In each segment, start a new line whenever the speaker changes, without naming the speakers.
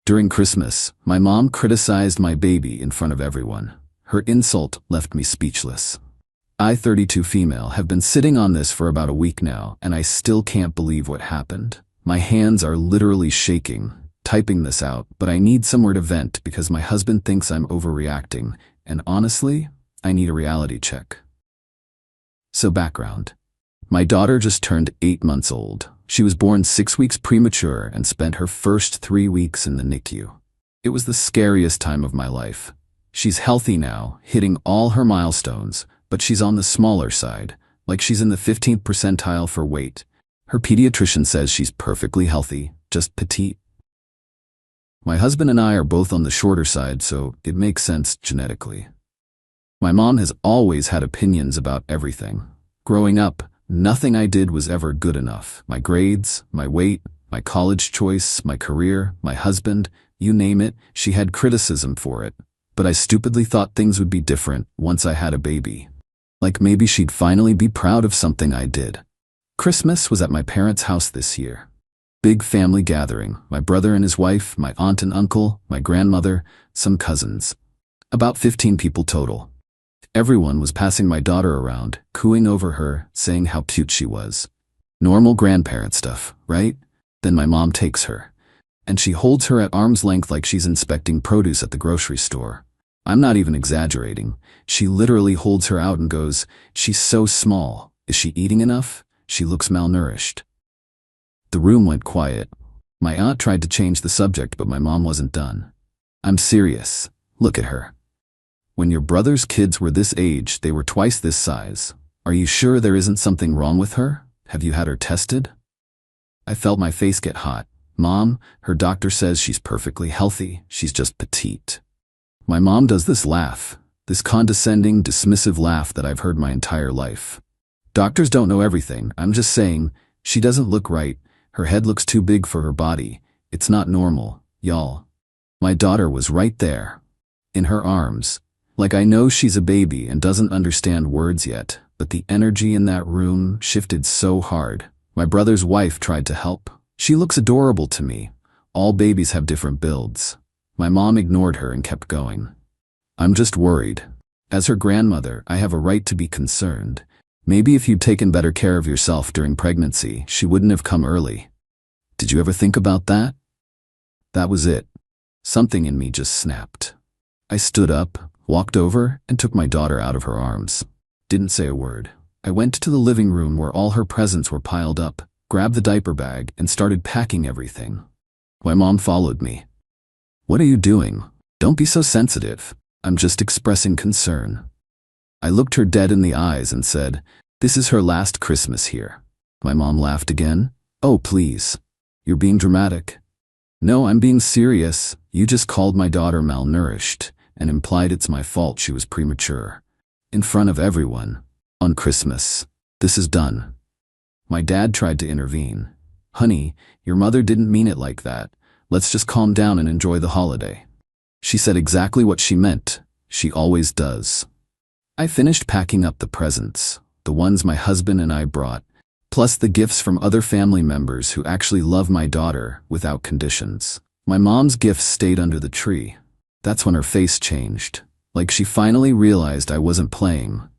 During Christmas, my mom criticized my baby in front of everyone. Her insult left me speechless. I, 32 female, have been sitting on this for about a week now, and I still can't believe what happened. My hands are literally shaking, typing this out, but I need somewhere to vent because my husband thinks I'm overreacting, and honestly, I need a reality check. So background. My daughter just turned 8 months old. She was born 6 weeks premature and spent her first 3 weeks in the NICU. It was the scariest time of my life. She's healthy now, hitting all her milestones, but she's on the smaller side, like she's in the 15th percentile for weight. Her pediatrician says she's perfectly healthy, just petite. My husband and I are both on the shorter side, so it makes sense genetically. My mom has always had opinions about everything. Growing up, nothing I did was ever good enough. My grades, my weight, my college choice, my career, my husband, you name it, she had criticism for it. But I stupidly thought things would be different once I had a baby. Like maybe she'd finally be proud of something I did. Christmas was at my parents' house this year. Big family gathering, my brother and his wife, my aunt and uncle, my grandmother, some cousins. About 15 people total. Everyone was passing my daughter around, cooing over her, saying how cute she was. Normal grandparent stuff, right? Then my mom takes her, and she holds her at arm's length like she's inspecting produce at the grocery store. I'm not even exaggerating. She literally holds her out and goes, "She's so small. Is she eating enough? She looks malnourished." The room went quiet. My aunt tried to change the subject, but my mom wasn't done. "I'm serious. Look at her. When your brother's kids were this age, they were twice this size. Are you sure there isn't something wrong with her? Have you had her tested?" I felt my face get hot. "Mom, her doctor says she's perfectly healthy. She's just petite." My mom does this laugh, this condescending, dismissive laugh that I've heard my entire life. Doctors don't know everything. I'm just saying, she doesn't look right. Her head looks too big for her body. It's not normal, y'all. My daughter was right there, in her arms. Like I know she's a baby and doesn't understand words yet, but the energy in that room shifted so hard. My brother's wife tried to help. "She looks adorable to me. All babies have different builds." My mom ignored her and kept going. "I'm just worried. As her grandmother, I have a right to be concerned. Maybe if you'd taken better care of yourself during pregnancy, she wouldn't have come early. Did you ever think about that?" That was it. Something in me just snapped. I stood up, walked over, and took my daughter out of her arms. Didn't say a word. I went to the living room where all her presents were piled up, grabbed the diaper bag, and started packing everything. My mom followed me. "What are you doing? Don't be so sensitive. I'm just expressing concern." I looked her dead in the eyes and said, "This is her last Christmas here." My mom laughed again. "Oh, please. You're being dramatic." "No, I'm being serious. You just called my daughter malnourished and implied it's my fault she was premature. In front of everyone. On Christmas. This is done." My dad tried to intervene. "Honey, your mother didn't mean it like that. Let's just calm down and enjoy the holiday." She said exactly what she meant. She always does. I finished packing up the presents, the ones my husband and I brought, plus the gifts from other family members who actually love my daughter without conditions. My mom's gifts stayed under the tree. That's when her face changed, like she finally realized I wasn't playing.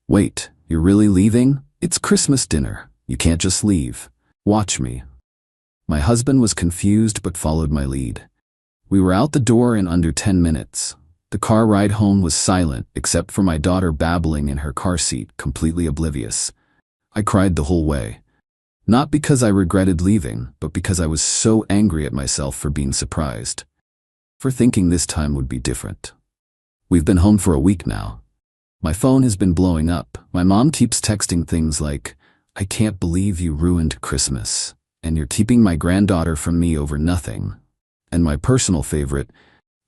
"Wait, you're really leaving? It's Christmas dinner. You can't just leave. Watch me." My husband was confused but followed my lead. We were out the door in under 10 minutes. The car ride home was silent except for my daughter babbling in her car seat, completely oblivious. I cried the whole way. Not because I regretted leaving, but because I was so angry at myself for being surprised. For thinking this time would be different. We've been home for a week now. My phone has been blowing up. My mom keeps texting things like, "I can't believe you ruined Christmas, and you're keeping my granddaughter from me over nothing." And my personal favorite,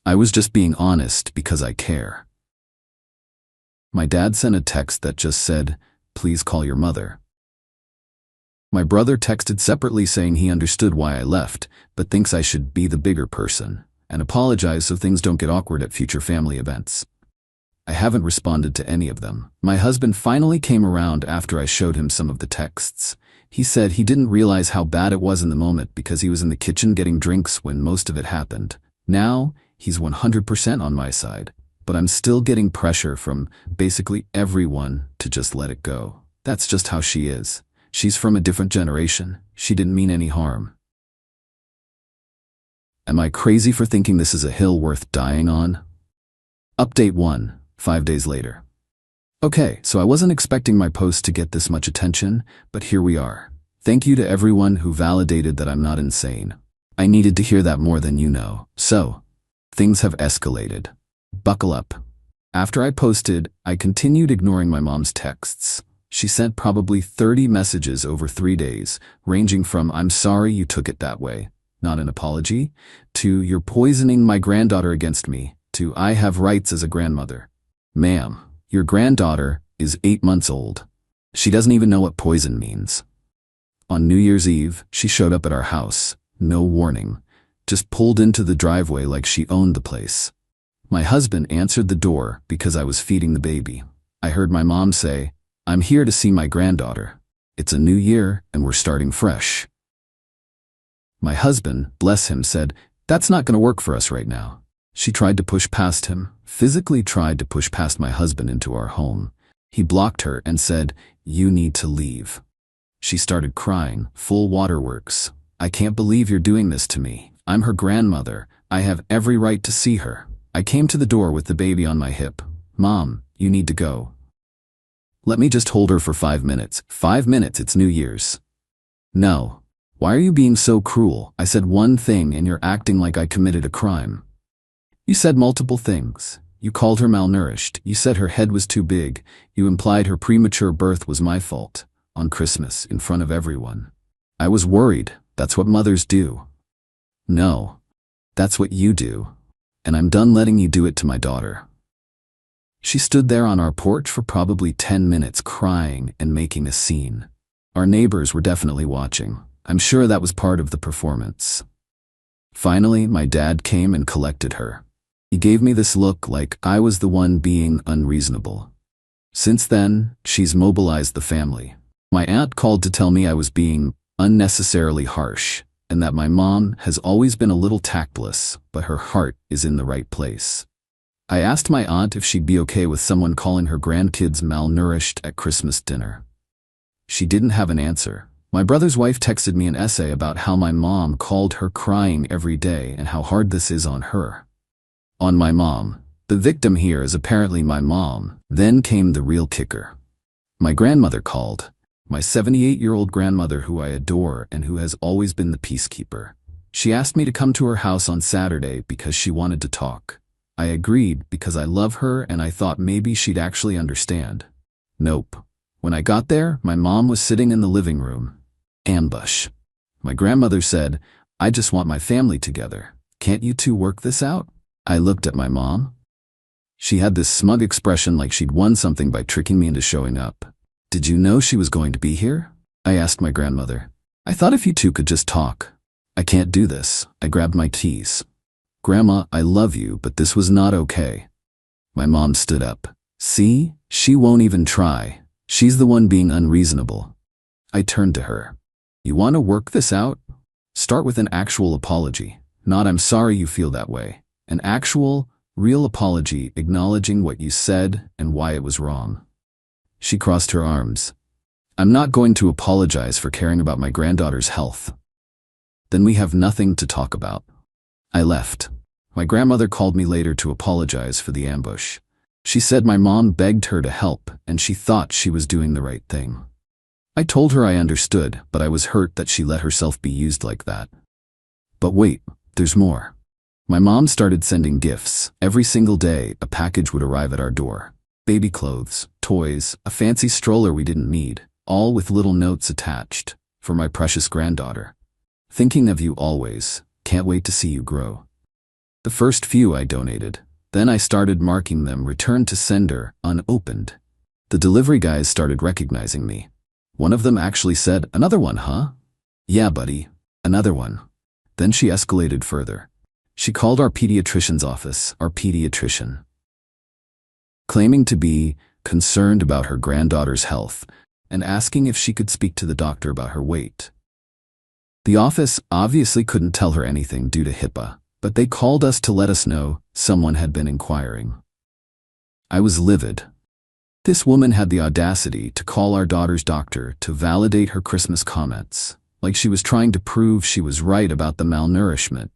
"I was just being honest because I care." My dad sent a text that just said, "Please call your mother." My brother texted separately saying he understood why I left, but thinks I should be the bigger person and apologize so things don't get awkward at future family events. I haven't responded to any of them. My husband finally came around after I showed him some of the texts. He said he didn't realize how bad it was in the moment because he was in the kitchen getting drinks when most of it happened. Now, he's 100% on my side, but I'm still getting pressure from basically everyone to just let it go. That's just how she is. She's from a different generation. She didn't mean any harm. Am I crazy for thinking this is a hill worth dying on? Update 1, 5 days later. Okay, so I wasn't expecting my post to get this much attention, but here we are. Thank you to everyone who validated that I'm not insane. I needed to hear that more than you know. So, things have escalated. Buckle up. After I posted, I continued ignoring my mom's texts. She sent probably 30 messages over 3 days, ranging from "I'm sorry you took it that way," not an apology, to "you're poisoning my granddaughter against me," to "I have rights as a grandmother." Ma'am, your granddaughter is 8 months old. She doesn't even know what poison means. On New Year's Eve, she showed up at our house, no warning, just pulled into the driveway like she owned the place. My husband answered the door because I was feeding the baby. I heard my mom say, "I'm here to see my granddaughter. It's a new year and we're starting fresh." My husband, bless him, said, "That's not going to work for us right now." She tried to push past him, physically tried to push past my husband into our home. He blocked her and said, "You need to leave." She started crying, full waterworks. "I can't believe you're doing this to me. I'm her grandmother. I have every right to see her." I came to the door with the baby on my hip. "Mom, you need to go." "Let me just hold her for 5 minutes. 5 minutes, it's New Year's." "No. Why are you being so cruel? I said one thing and you're acting like I committed a crime." "You said multiple things. You called her malnourished. You said her head was too big. You implied her premature birth was my fault. On Christmas, in front of everyone. I was worried. That's what mothers do." "No. That's what you do. And I'm done letting you do it to my daughter." She stood there on our porch for probably 10 minutes crying and making a scene. Our neighbors were definitely watching. I'm sure that was part of the performance. Finally, my dad came and collected her. He gave me this look like I was the one being unreasonable. Since then, she's mobilized the family. My aunt called to tell me I was being unnecessarily harsh, and that my mom has always been a little tactless, but her heart is in the right place. I asked my aunt if she'd be okay with someone calling her grandkids malnourished at Christmas dinner. She didn't have an answer. My brother's wife texted me an essay about how my mom called her crying every day and how hard this is on her. On my mom. The victim here is apparently my mom. Then came the real kicker. My grandmother called. My 78-year-old grandmother who I adore and who has always been the peacekeeper. She asked me to come to her house on Saturday because she wanted to talk. I agreed because I love her and I thought maybe she'd actually understand. Nope. When I got there, my mom was sitting in the living room. Ambush. My grandmother said, "I just want my family together. Can't you two work this out?" I looked at my mom. She had this smug expression like she'd won something by tricking me into showing up. "Did you know she was going to be here?" I asked my grandmother. "I thought if you two could just talk." "I can't do this." I grabbed my keys. "Grandma, I love you, but this was not okay." My mom stood up. "See? She won't even try. She's the one being unreasonable." I turned to her. "You want to work this out? Start with an actual apology. Not 'I'm sorry you feel that way.' An actual, real apology acknowledging what you said and why it was wrong." She crossed her arms. "I'm not going to apologize for caring about my granddaughter's health." "Then we have nothing to talk about." I left. My grandmother called me later to apologize for the ambush. She said my mom begged her to help and she thought she was doing the right thing. I told her I understood, but I was hurt that she let herself be used like that. But wait, there's more. My mom started sending gifts. Every single day, a package would arrive at our door. Baby clothes, toys, a fancy stroller we didn't need, all with little notes attached. "For my precious granddaughter. Thinking of you always. Can't wait to see you grow." The first few I donated. Then I started marking them returned to sender, unopened. The delivery guys started recognizing me. One of them actually said, "Another one, huh?" "Yeah, buddy. Another one." Then she escalated further. She called our pediatrician's office, our pediatrician, claiming to be concerned about her granddaughter's health, and asking if she could speak to the doctor about her weight. The office obviously couldn't tell her anything due to HIPAA, but they called us to let us know someone had been inquiring. I was livid. This woman had the audacity to call our daughter's doctor to validate her Christmas comments, like she was trying to prove she was right about the malnourishment.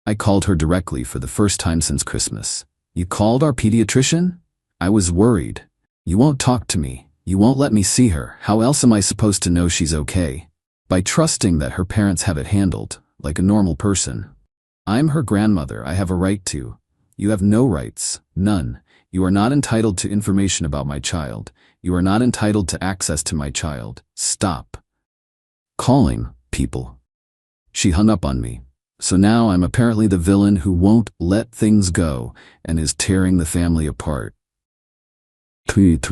I called her directly for the first time since Christmas. "You called our pediatrician?" I was worried. "You won't talk to me. You won't let me see her. How else am I supposed to know she's okay?" By trusting that her parents have it handled, like a normal person. "I'm her grandmother. I have a right to." "You have no rights. None. You are not entitled to information about my child. You are not entitled to access to my child. Stop calling people." She hung up on me. So now I'm apparently the villain who won't let things go and is tearing the family apart. Tweet.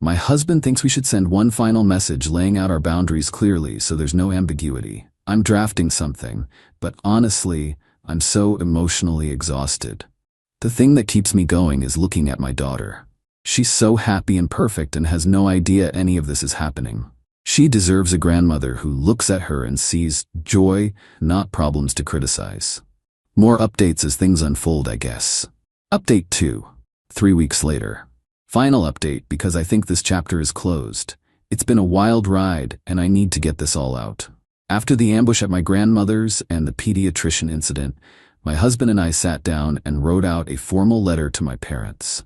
My husband thinks we should send one final message laying out our boundaries clearly so there's no ambiguity. I'm drafting something, but honestly, I'm so emotionally exhausted. The thing that keeps me going is looking at my daughter. She's so happy and perfect and has no idea any of this is happening. She deserves a grandmother who looks at her and sees joy, not problems to criticize. More updates as things unfold, I guess. Update 2. 3 weeks later. Final update because I think this chapter is closed. It's been a wild ride and I need to get this all out. After the ambush at my grandmother's and the pediatrician incident, my husband and I sat down and wrote out a formal letter to my parents.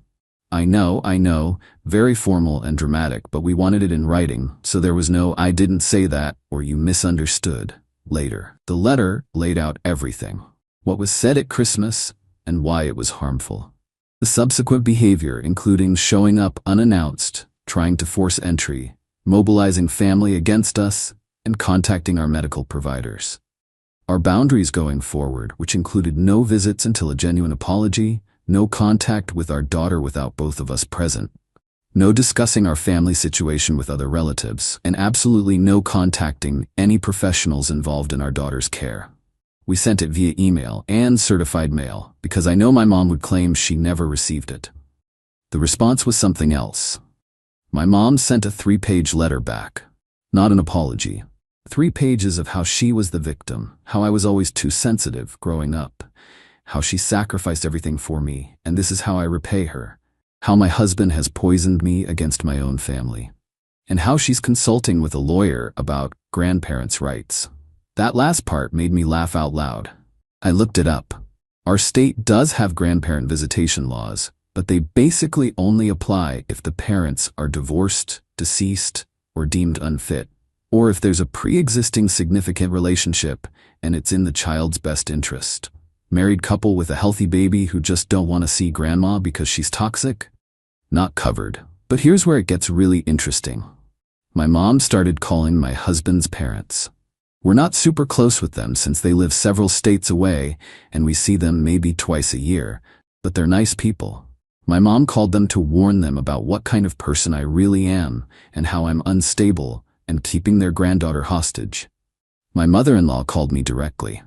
I know, very formal and dramatic, but we wanted it in writing, so there was no "I didn't say that" or "you misunderstood" later. The letter laid out everything. What was said at Christmas and why it was harmful. The subsequent behavior, including showing up unannounced, trying to force entry, mobilizing family against us, and contacting our medical providers. Our boundaries going forward, which included no visits until a genuine apology, no contact with our daughter without both of us present, no discussing our family situation with other relatives, and absolutely no contacting any professionals involved in our daughter's care. We sent it via email and certified mail because I know my mom would claim she never received it. The response was something else. My mom sent a 3-page letter back. Not an apology. 3 pages of how she was the victim, how I was always too sensitive growing up, how she sacrificed everything for me, and this is how I repay her, how my husband has poisoned me against my own family, and how she's consulting with a lawyer about grandparents' rights. That last part made me laugh out loud. I looked it up. Our state does have grandparent visitation laws, but they basically only apply if the parents are divorced, deceased, or deemed unfit, or if there's a pre-existing significant relationship and it's in the child's best interest. Married couple with a healthy baby who just don't want to see grandma because she's toxic? Not covered. But here's where it gets really interesting. My mom started calling my husband's parents. We're not super close with them since they live several states away and we see them maybe twice a year, but they're nice people. My mom called them to warn them about what kind of person I really am and how I'm unstable and keeping their granddaughter hostage. My mother-in-law called me directly.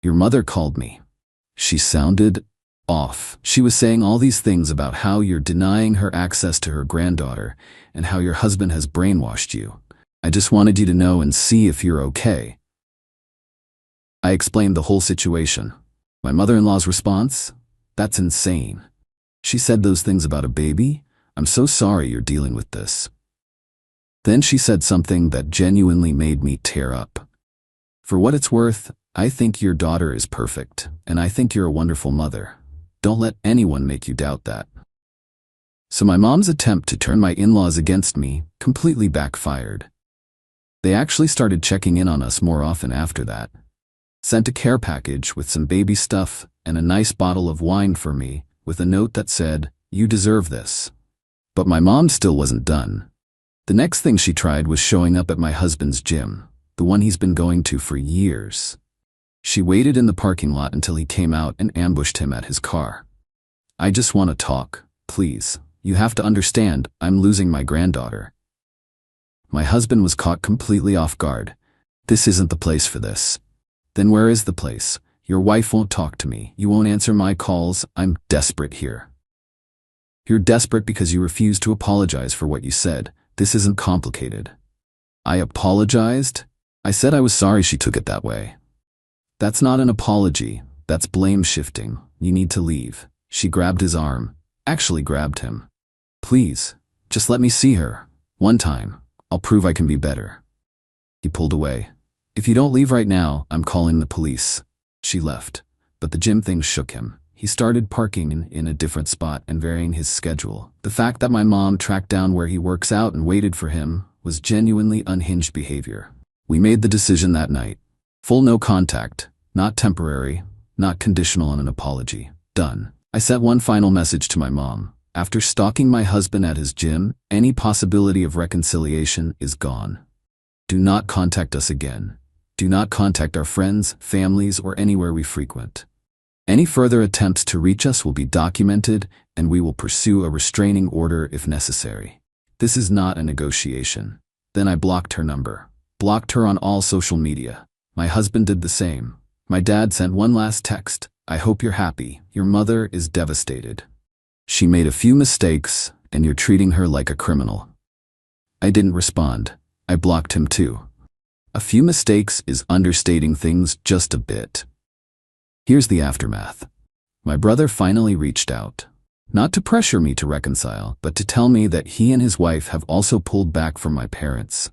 "Your mother called me. She sounded off. She was saying all these things about how you're denying her access to her granddaughter and how your husband has brainwashed you. I just wanted you to know and see if you're okay." I explained the whole situation. My mother-in-law's response? "That's insane. She said those things about a baby? I'm so sorry you're dealing with this." Then she said something that genuinely made me tear up. "For what it's worth, I think your daughter is perfect, and I think you're a wonderful mother. Don't let anyone make you doubt that." So my mom's attempt to turn my in-laws against me completely backfired. They actually started checking in on us more often after that. Sent a care package with some baby stuff and a nice bottle of wine for me with a note that said, "You deserve this." But my mom still wasn't done. The next thing she tried was showing up at my husband's gym, the one he's been going to for years. She waited in the parking lot until he came out and ambushed him at his car. "I just want to talk, please. You have to understand, I'm losing my granddaughter." My husband was caught completely off guard. "This isn't the place for this." "Then where is the place? Your wife won't talk to me. You won't answer my calls. I'm desperate here." "You're desperate because you refuse to apologize for what you said. This isn't complicated. I apologized. I said I was sorry she took it that way. That's not an apology. That's blame shifting. You need to leave. She grabbed his arm. Actually grabbed him. Please, just let me see her. One time. I'll prove I can be better. He pulled away. If you don't leave right now, I'm calling the police. She left, but the gym thing shook him. He started parking in a different spot and varying his schedule. The fact that my mom tracked down where he works out and waited for him was genuinely unhinged behavior. We made the decision that night. Full no contact, not temporary, not conditional on an apology. Done. I sent one final message to my mom. After stalking my husband at his gym, any possibility of reconciliation is gone. Do not contact us again. Do not contact our friends, families, or anywhere we frequent. Any further attempts to reach us will be documented, and we will pursue a restraining order if necessary. This is not a negotiation. Then I blocked her number. Blocked her on all social media. My husband did the same. My dad sent one last text. I hope you're happy. Your mother is devastated. She made a few mistakes, and you're treating her like a criminal. I didn't respond. I blocked him too. A few mistakes is understating things just a bit. Here's the aftermath. My brother finally reached out. Not to pressure me to reconcile, but to tell me that he and his wife have also pulled back from my parents.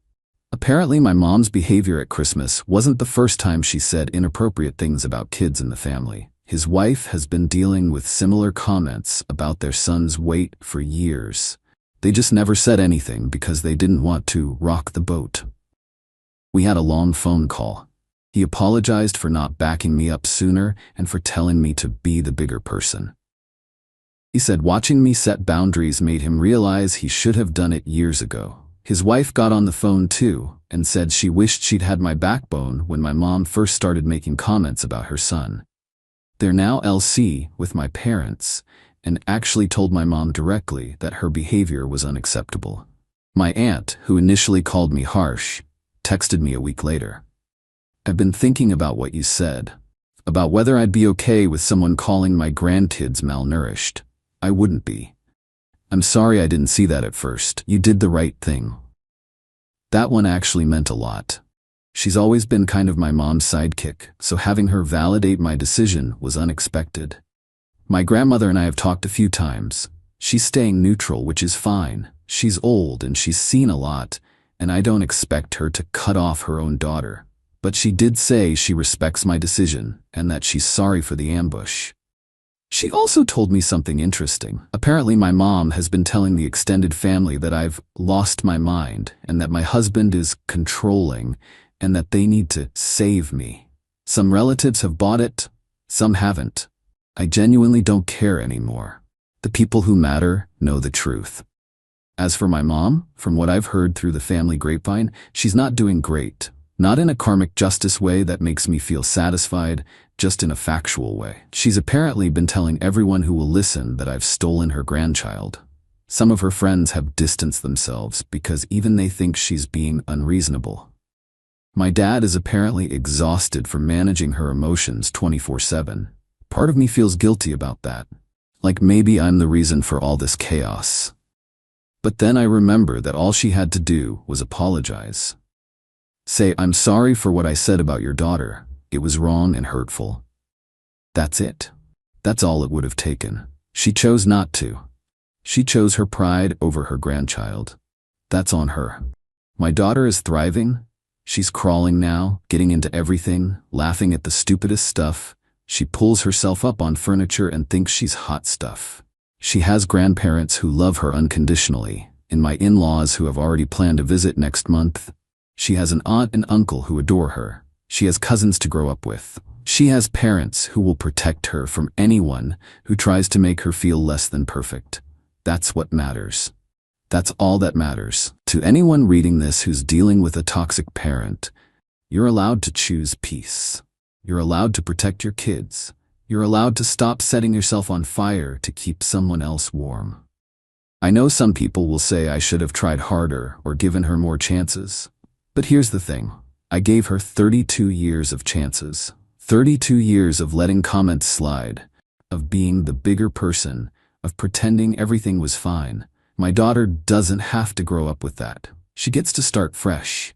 Apparently my mom's behavior at Christmas wasn't the first time she said inappropriate things about kids in the family. His wife has been dealing with similar comments about their son's weight for years. They just never said anything because they didn't want to rock the boat. We had a long phone call. He apologized for not backing me up sooner and for telling me to be the bigger person. He said watching me set boundaries made him realize he should have done it years ago. His wife got on the phone too and said she wished she'd had my backbone when my mom first started making comments about her son. They're now LC with my parents and actually told my mom directly that her behavior was unacceptable. My aunt, who initially called me harsh, texted me a week later. I've been thinking about what you said, about whether I'd be okay with someone calling my grandkids malnourished. I wouldn't be. I'm sorry I didn't see that at first. You did the right thing. That one actually meant a lot. She's always been kind of my mom's sidekick, so having her validate my decision was unexpected. My grandmother and I have talked a few times. She's staying neutral, which is fine. She's old and she's seen a lot, and I don't expect her to cut off her own daughter. But she did say she respects my decision and that she's sorry for the ambush. She also told me something interesting. Apparently my mom has been telling the extended family that I've lost my mind and that my husband is controlling and that they need to save me. Some relatives have bought it, some haven't. I genuinely don't care anymore. The people who matter know the truth. As for my mom, from what I've heard through the family grapevine, she's not doing great. Not in a karmic justice way that makes me feel satisfied, just in a factual way. She's apparently been telling everyone who will listen that I've stolen her grandchild. Some of her friends have distanced themselves because even they think she's being unreasonable. My dad is apparently exhausted from managing her emotions 24/7. Part of me feels guilty about that. Like maybe I'm the reason for all this chaos. But then I remember that all she had to do was apologize. Say, I'm sorry for what I said about your daughter. It was wrong and hurtful. That's it. That's all it would have taken. She chose not to. She chose her pride over her grandchild. That's on her. My daughter is thriving. She's crawling now, getting into everything, laughing at the stupidest stuff. She pulls herself up on furniture and thinks she's hot stuff. She has grandparents who love her unconditionally, and my in-laws who have already planned a visit next month. She has an aunt and uncle who adore her. She has cousins to grow up with. She has parents who will protect her from anyone who tries to make her feel less than perfect. That's what matters. That's all that matters. To anyone reading this who's dealing with a toxic parent, you're allowed to choose peace. You're allowed to protect your kids. You're allowed to stop setting yourself on fire to keep someone else warm. I know some people will say I should have tried harder or given her more chances. But here's the thing. I gave her 32 years of chances. 32 years of letting comments slide, of being the bigger person, of pretending everything was fine. My daughter doesn't have to grow up with that. She gets to start fresh.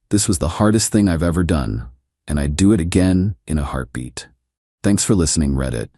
This was the hardest thing I've ever done, and I'd do it again in a heartbeat. Thanks for listening, Reddit.